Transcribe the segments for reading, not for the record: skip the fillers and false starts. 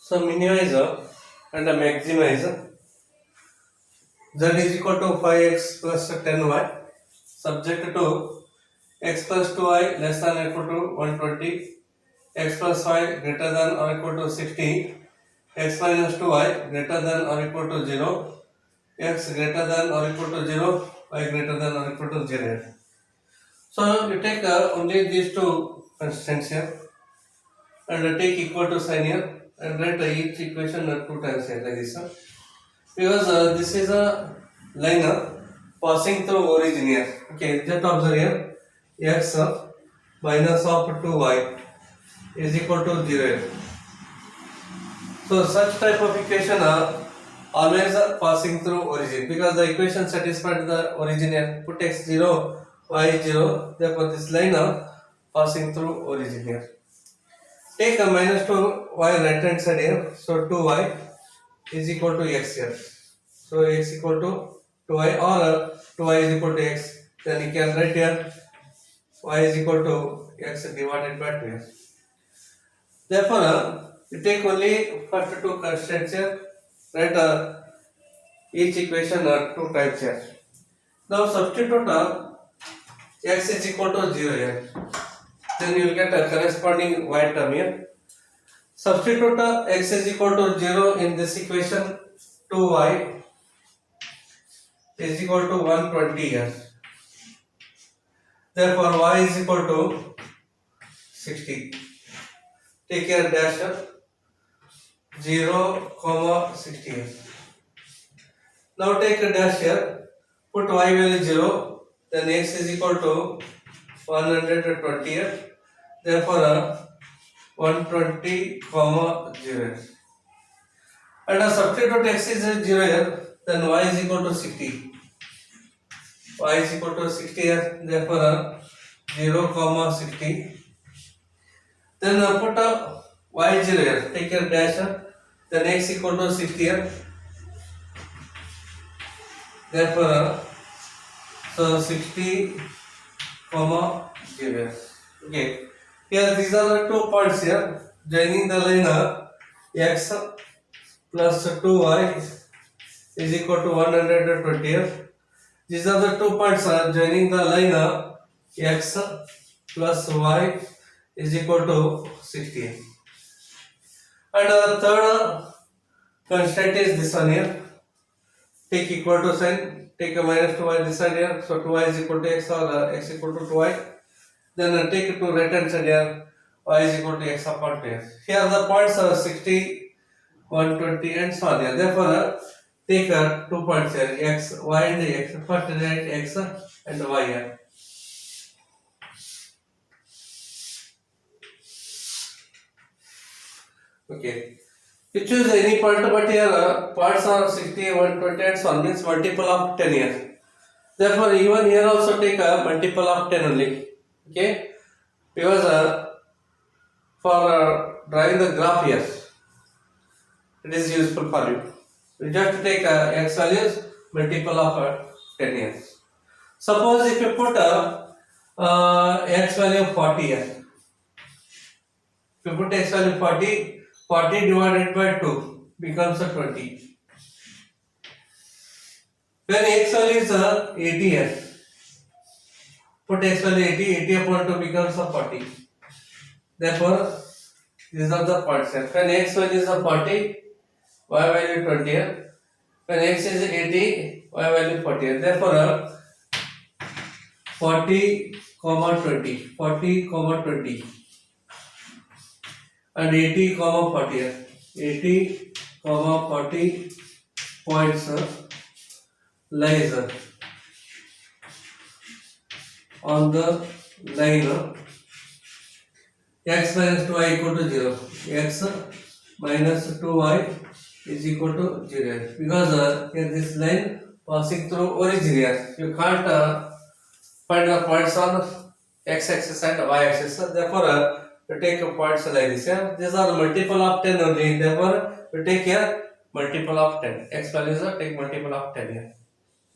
So minimizer and maximizer z is equal to 5x plus 10y subject to x plus 2y less than or equal to 120, x plus y greater than or equal to 60, x minus 2y greater than or equal to 0, x greater than or equal to 0, y greater than or equal to 0. So you take only these two constants here and take equal to sign here and write each equation two times here like this. Because this is a line passing through origin here. Okay, just observe here x minus of 2y is equal to 0. So such type of equation are always passing through origin because the equation satisfied the origin here. Put x 0, y 0. Therefore this line passing through origin here. Take a minus 2y right hand side here. So 2y is equal to x here. So x equal to 2y or 2y is equal to x. Then you can write here y is equal to x divided by 2. Therefore, you take only first two constants here. Write each equation two times here. Now substitute x is equal to 0 here. Then you will get a corresponding y term here. Substitute x is equal to 0 in this equation. 2y is equal to 120 here. Therefore, y is equal to 60. Take here dash 0, 60 here. Now take a dash here. Put y value 0. Then x is equal to 120 here. Therefore, 120, 0. And substitute x is 0 here. Then y is equal to 60. Y is equal to 60 here. Therefore, 0, 60. Then put y 0 here. Take your dash. Then x equal to 60 here. Therefore, so 60, 0. Okay. Here these are the 2 points here. Joining the line x plus 2y is equal to 120 here. These are the 2 points joining the line x plus y is equal to 60. And third constant is this one here. Take equal to sign. Take a minus 2y this side here. So 2y is equal to x or x equal to 2y. Then take it to right hand side here. Y is equal to x upon 2x. Here the points are 60, 120 and so on here. Therefore, take 2 points here. X, y and x. First write x and y here. Okay. You choose any point, but here parts are 60, 120 and so on, means multiple of 10 here. Therefore, even here also take a multiple of 10 only. Okay. Because for drawing the graph here, it is useful for you. You just take x values multiple of 10 years. Suppose if you put x value 40 here. If you put x value 40, 40 divided by 2 becomes 20. When x value is 80 here, put x value 80, 80 upon 2 becomes 40. Therefore, these are the points here. When x value is 40, y value 20 here. When x is 80, y value 40 here. Therefore, 40, 20, 40, 20 and 80, 40 here. 80, 40 points lies on the line x minus 2y equal to 0. X minus 2y is equal to 0. Because here this line passing through origin here. You can't find the points on x axis and y axis. Therefore, you take points like this. Yeah? These are multiple of 10 only. Therefore, you take here multiple of 10. X values take multiple of 10 here.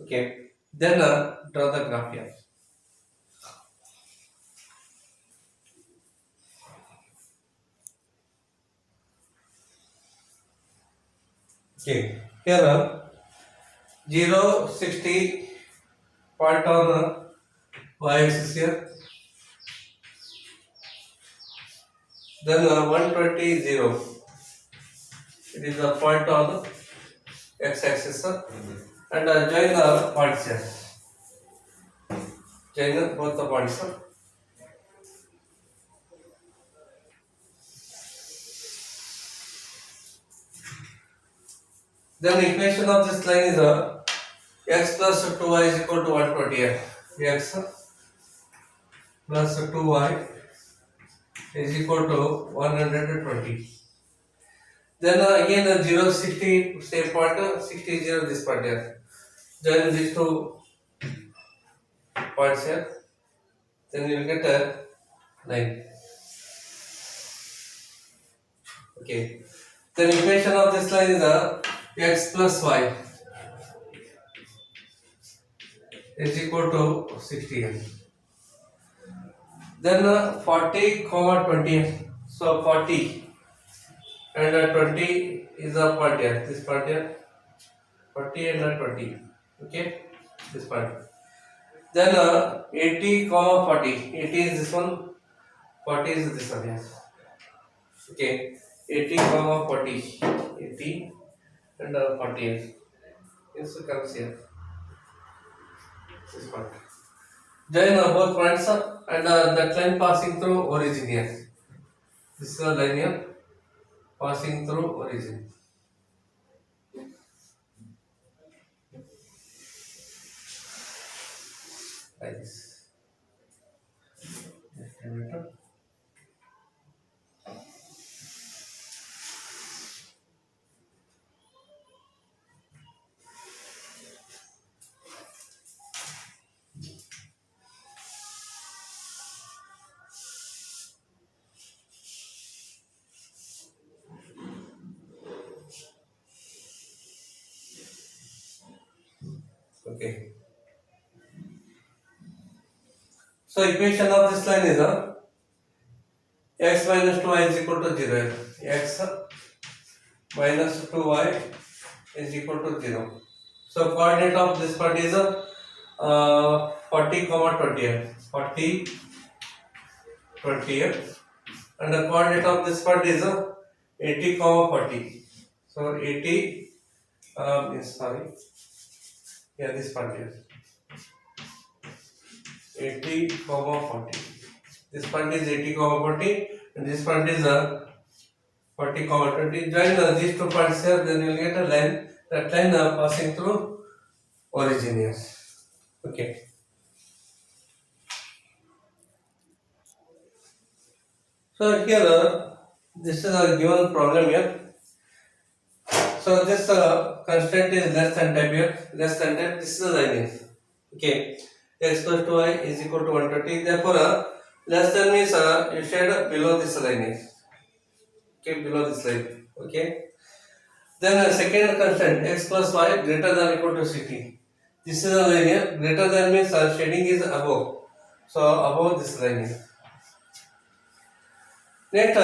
Okay. Then draw the graph here. Okay, here 0, 60 point on y-axis here, then 120, 0. It is a point on x-axis, and join the points here. Join both the points. Then equation of this line is x plus 2y is equal to 120 here. X plus 2y is equal to 120. Then again 0, 60 same point, 60, 0 this point here. Join these two points here. Then you will get a line. Okay. Then equation of this line is x plus y is equal to 60 here. Then 40, 20. So 40 and 20 is a point here. This point here. 40 and 20. Okay. This point. Then 80, 40. 80 is this one. 40 is this one. Yes. Okay. 80, 40. 80 and 40. This comes here. This point. Join both points and that line passing through origin here. This is a line here passing through origin. Like this. Okay. So equation of this line is x minus 2y is equal to 0. X minus 2y is equal to 0. So coordinate of this part is 40, 20 here. 40, 20 here. And the coordinate of this part is 80, 40. So 80 sorry. Yeah, this part here. 80, 40. This point is 80, 40 and this point is 40, 20. Join these two points here, then you will get a line. That line passing through origin here. Okay. So here this is a given problem here. So this constraint is less than 10 here. Less than 10. This is the line here. Okay. X plus 2y is equal to 120. Therefore, less than means you should below this line here. Okay, below this line. Okay. Then second constraint x plus y greater than or equal to 60. This is a line here. Greater than means shading is above. So above this line here. Next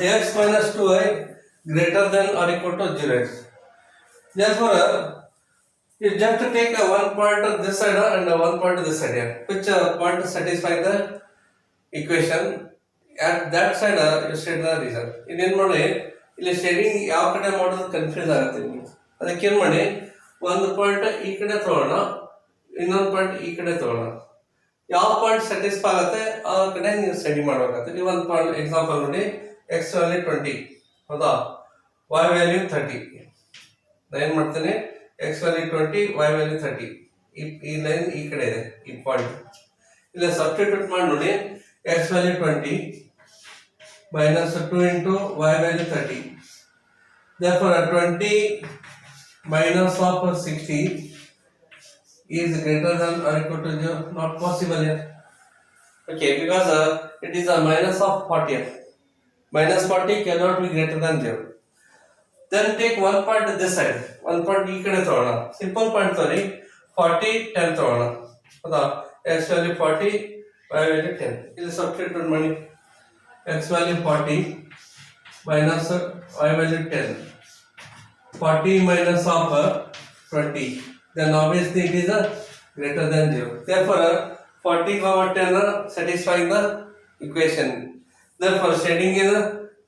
x minus 2y greater than or equal to 0x. Therefore, you just take one point on this side and one point on this side here. Which point satisfy the equation? At that side you state the result. ಇನ್ನೇನು ಮಾಡಿ ಇಲ್ಲಿ shading ಯಾವ ಕಡೆ ಮಾಡೋದು confuse ಆಗುತ್ತೆ ನಿಮಗೆ. ಅದಕ್ಕೆ ಏನು ಮಾಡಿ ಒಂದು ಪಾಯಿಂಟ್ ಈ ಕಡೆ ತಗೊಳ್ಳೋಣ, ಇನ್ನೊಂದು ಪಾಯಿಂಟ್ ಈ ಕಡೆ ತಗೊಳ್ಳೋಣ. ಯಾವ ಪಾಯಿಂಟ್ ಸ್ಯಾಟಿಸ್ಫೈ ಆಗುತ್ತೆ ಆ ಕಡೆ ನೀವು ಸ್ಟಡಿ ಮಾಡಬೇಕಾಗುತ್ತೆ. ನೀವು ಒಂದು ಪಾಯಿಂಟ್ ಎಕ್ಸಾಂಪಲ್ ನೋಡಿ, ಎಕ್ಸ್ ವ್ಯಾಲ್ಯೂ 20 ಹೌದಾ, ವೈ ವ್ಯಾಲ್ಯೂ 30. ನಾನು ಏನು ಮಾಡ್ತೇನೆ, ಎಕ್ಸ್ ವ್ಯಾಲ್ಯೂ 20, ವೈ ವ್ಯಾಲ್ಯೂ 30. ಈ ಲೈನ್ ಈ ಕಡೆ ಇದೆ, ಈ ಪಾಯಿಂಟ್ ಇಲ್ಲ ಸಬ್ಸ್ಟಿಟ್ಯೂಟ್ ಮಾಡಿ ನೋಡಿ. X value 20 minus 2 into y value 30. Therefore 20 minus of 60 is greater than or equal to 0. Not possible here. Okay, because it is a minus of 40 here. Minus 40 cannot be greater than 0. Then take one point this side, one point ಈ ಕಡೆ ತಗೋಣ. Simple point sorry, 40, 10 ತಗೋಣ ಹೌದಾ. x value 40, y value 10. ಇಲ್ಲಿ substitute ಮಾಡಿ. X value 40 minus y value 10 40 minus of 20, then obviously it is greater than 0. Therefore 40 comma 10 satisfying the equation. Therefore shading is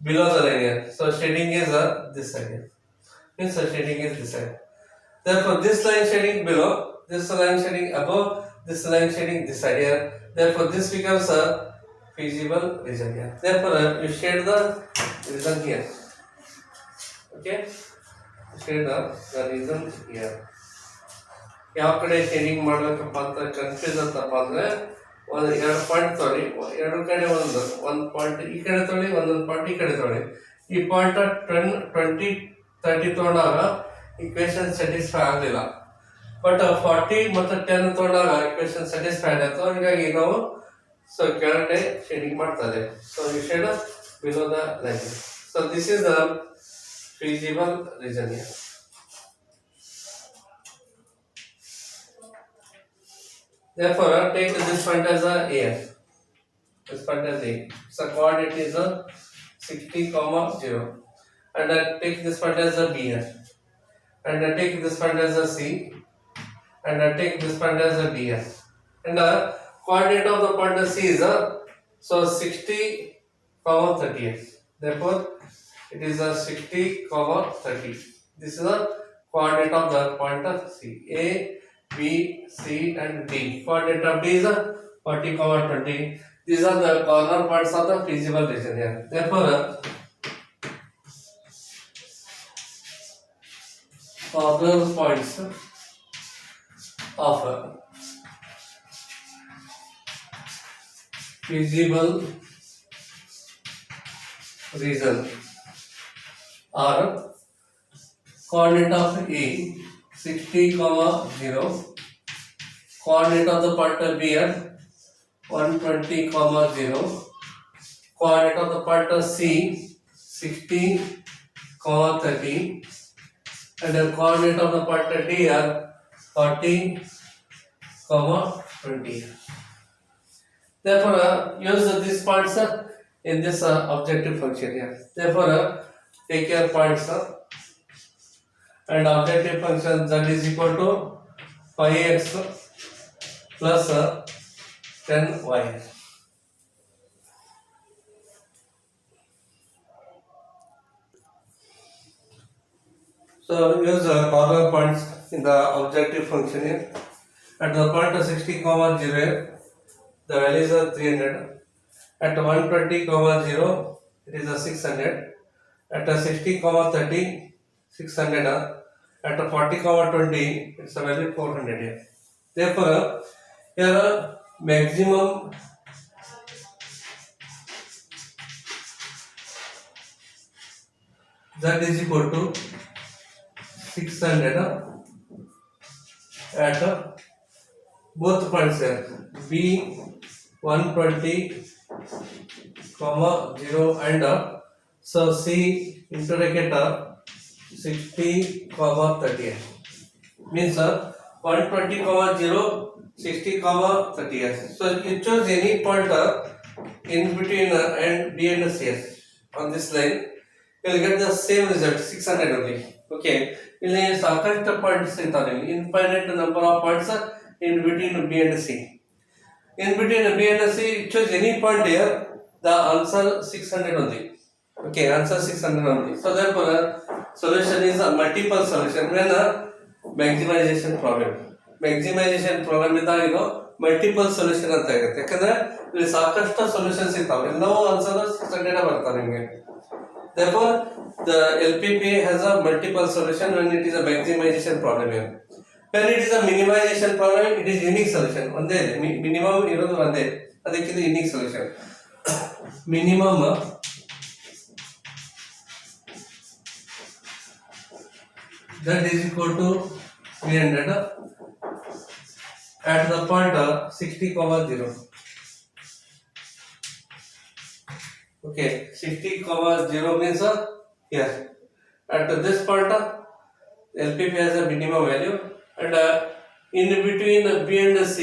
below the line here. So shading is this side here. Means shading is this side. Therefore this line shading below, this line shading above, this line shading this side here. Therefore this becomes a feasible region here. Therefore you shade the region here. Okay, shade the region here. ಯಾವ ಕಡೆ shading ಮಾಡಬೇಕಪ್ಪ ಅಂತ confuse ಅಂತಪ್ಪ ಅಂದ್ರೆ ಒಂದು ಎರಡು point ತೊಳಿ, ಎರಡು ಕಡೆ ಒಂದು ಪಾಯಿಂಟ್ ಈ ಕಡೆ ತೊಳಿ, ಒಂದೊಂದು ಪಾಯಿಂಟ್ ಈ ಕಡೆ ತೊಳಿ. ಈ ಪಾಯಿಂಟ್ 10, 20, 30 ತೊಗೊಂಡಾಗ ಇಕ್ವೇಶನ್ ಸ್ಯಾಟಿಸ್ಫೈ ಆಗಲಿಲ್ಲ. ಬಟ್ 40 ಮತ್ತು 10 ತೊಗೊಂಡಾಗ ಇಕ್ವೇಶನ್ ಸ್ಯಾಟಿಸ್ಫೈ ಆಯಿತು. ಹೀಗಾಗಿ ನಾವು ಸೊ ಕೆಳಗಡೆ ಶೇಡಿಂಗ್ ಮಾಡ್ತಾ ಇದ್ದೇವೆ. So you shade below the line. So this is the feasible region here. Therefore take this point as a this point as A. So coordinate is a 60, 0, and take this point as a B here, and take this point as a C, and take this point as a D here, and coordinate of the point C is so 60, 30. Therefore it is a 60, 30. This is the coordinate of the point of C. A, B, C and D. Coordinate of D is a 40, 20. These are the corner points of the feasible region here. Therefore, corner points of feasible region are coordinate of A 60, 0, coordinate of the point of B at 120, 0, coordinate of the point of C 60, 30, and the coordinate of the point of D are 40, 20. Therefore use these points in this objective function here. Therefore take your points and objective function z is equal to 5x plus 10y. So use corner points in the objective function here. At the point of 60, 0, the values are 300. At 120, 0, it is a 600. At a 60, 30, 600. At a 40, 20, it's a value 400 here. Therefore, here maximum z is equal to 600 at both points here. B 120, 0 and so C into bracket 60, 30 means 120, 0, 60, 30. So you choose any point in between and B and C on this line. You will get the same result 600 only. Okay. ಇಲ್ಲಿ ಸಾಕಷ್ಟು points ಇರ್ತಾವೆ, infinite number of points in between B and C. In between B and C, choose any point here. The answer 600 only. Okay, answer 600 only. So therefore, solution is a multiple solution. When maximization problem. Maximization problem ಇದ್ದಾಗ ಇದು multiple solution ಅಂತ ಆಗುತ್ತೆ. ಯಾಕಂದ್ರೆ ಇಲ್ಲಿ ಸಾಕಷ್ಟು solutions ಇರ್ತಾವೆ, ಎಲ್ಲವೂ answer 600 ಬರ್ತಾವೆ ನಿಮಗೆ. Therefore, the LPP has a multiple solution when it is a maximization problem here. When it is a minimization problem, it is unique solution. ಒಂದೇ ಇದೆ, minimum ಇರೋದು ಒಂದೇ, ಅದಕ್ಕೆ ಇದು unique solution. Minimum that is equal to 300 at the point 60, 0. Okay, 60, 0 means here. At this point, LPP has a minimum value, and in between B and C,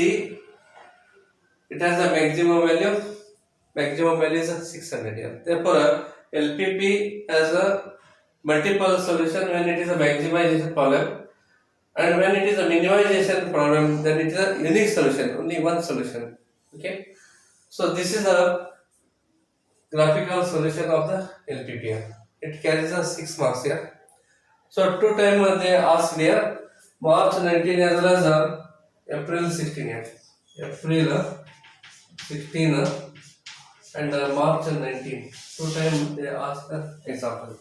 it has a maximum value. Maximum value is 600 here. Therefore, LPP has a multiple solution when it is a maximization problem, and when it is a minimization problem, then it is a unique solution, only one solution. Okay, so this is a graphical solution of the LPPR. It carries a 6 marks here. So two times they asked here, March 19 as well as April 16 here. April 16 and March 19. Two times they asked the example.